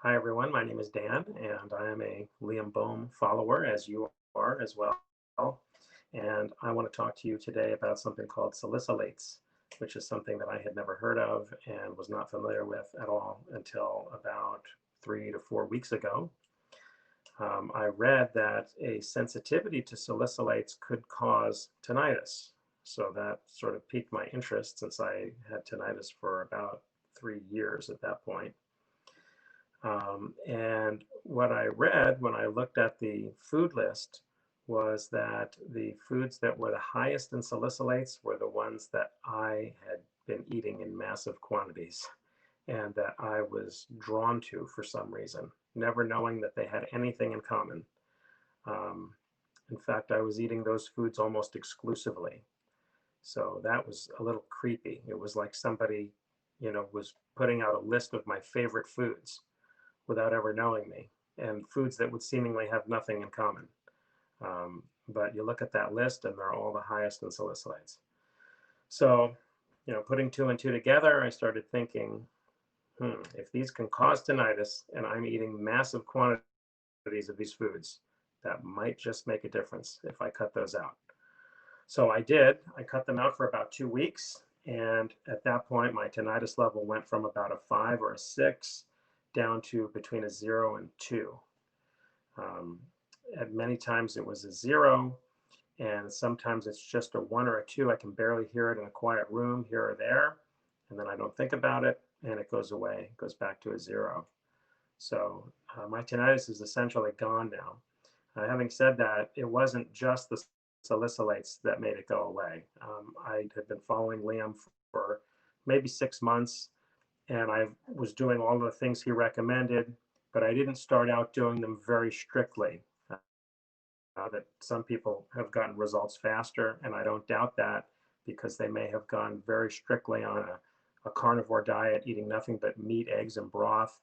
Hi, everyone. My name is Dan, and I am a Liam Boehm follower, as you are as well. And I want to talk to you today about something called salicylates, which is something that I had never heard of and was not familiar with at all until about 3 to 4 weeks ago. I read that a sensitivity to salicylates could cause tinnitus. So that sort of piqued my interest since I had tinnitus for about 3 years at that point. And what I read when I looked at the food list was that the foods that were the highest in salicylates were the ones that I had been eating in massive quantities and that I was drawn to for some reason, never knowing that they had anything in common. Um, in fact, I was eating those foods almost exclusively. So that was a little creepy. It was like somebody, was putting out a list of my favorite foods without ever knowing me, and foods that would seemingly have nothing in common. But you look at that list and they're all the highest in salicylates. So, putting two and two together, I started thinking, if these can cause tinnitus and I'm eating massive quantities of these foods, that might just make a difference if I cut those out. So I did. I cut them out for about 2 weeks. And at that point, my tinnitus level went from about a 5 or a 6 down to between a 0 and 2. Um, at many times it was a 0, and sometimes it's just a 1 or a 2. I can barely hear it in a quiet room here or there. And then I don't think about it and it goes away, it goes back to a 0. So my tinnitus is essentially gone now. Having said that, it wasn't just the salicylates that made it go away. I had been following Liam for maybe 6 months, and I was doing all the things he recommended, but I didn't start out doing them very strictly. That some people have gotten results faster, and I don't doubt that because they may have gone very strictly on a carnivore diet, eating nothing but meat, eggs, and broth.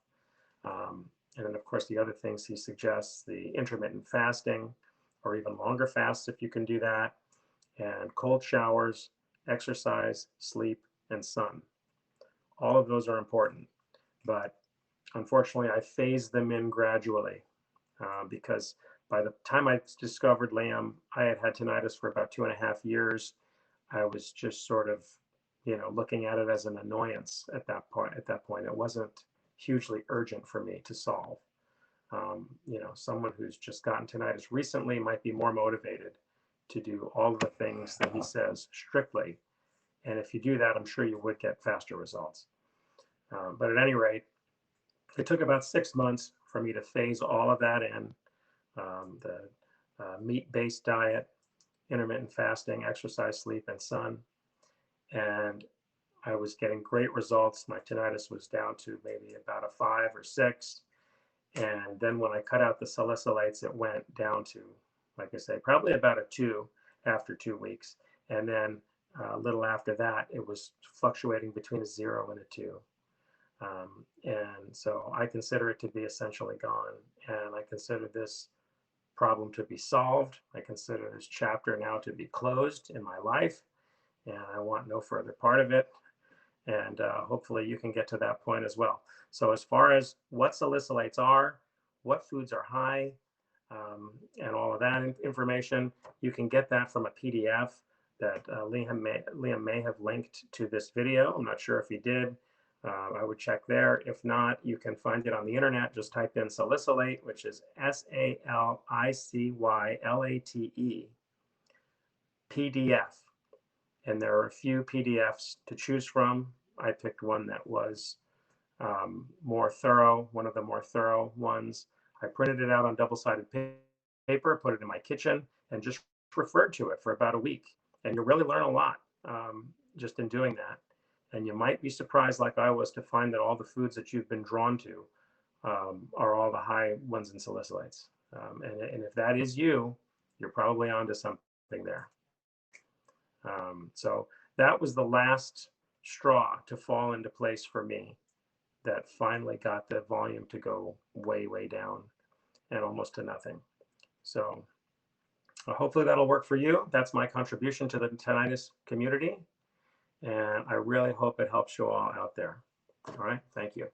Um, and then, of course, the other things he suggests, the intermittent fasting, or even longer fasts if you can do that, and cold showers, exercise, sleep, and sun. All of those are important, but unfortunately, I phased them in gradually because by the time I discovered Lamb, I had had tinnitus for about 2.5 years. I was just sort of, looking at it as an annoyance at that point. At that point, it wasn't hugely urgent for me to solve. Someone who's just gotten tinnitus recently might be more motivated to do all of the things that he says strictly. And if you do that, I'm sure you would get faster results. But at any rate, it took about 6 months for me to phase all of that in. The meat-based diet, intermittent fasting, exercise, sleep, and sun. And I was getting great results. My tinnitus was down to maybe about a 5 or 6. And then when I cut out the salicylates, it went down to, like I say, probably about a 2 after 2 weeks. And then a little after that, it was fluctuating between a 0 and a 2. And so I consider it to be essentially gone. And I consider this problem to be solved. I consider this chapter now to be closed in my life. And I want no further part of it. And hopefully you can get to that point as well. So as far as what salicylates are, what foods are high, and all of that information, you can get that from a PDF that Liam may have linked to this video. I'm not sure if he did. I would check there. If not, you can find it on the internet. Just type in salicylate, which is SALICYLATE PDF. And there are a few PDFs to choose from. I picked one that was more thorough, one of the more thorough ones. I printed it out on double-sided paper, put it in my kitchen, and just referred to it for about a week. And you really learn a lot just in doing that. And you might be surprised, like I was, to find that all the foods that you've been drawn to are all the high ones in salicylates. And if that is you, you're probably onto something there. So that was the last straw to fall into place for me that finally got the volume to go way, way down and almost to nothing. So hopefully that'll work for you. That's my contribution to the tinnitus community. And I really hope it helps you all out there. All right. Thank you.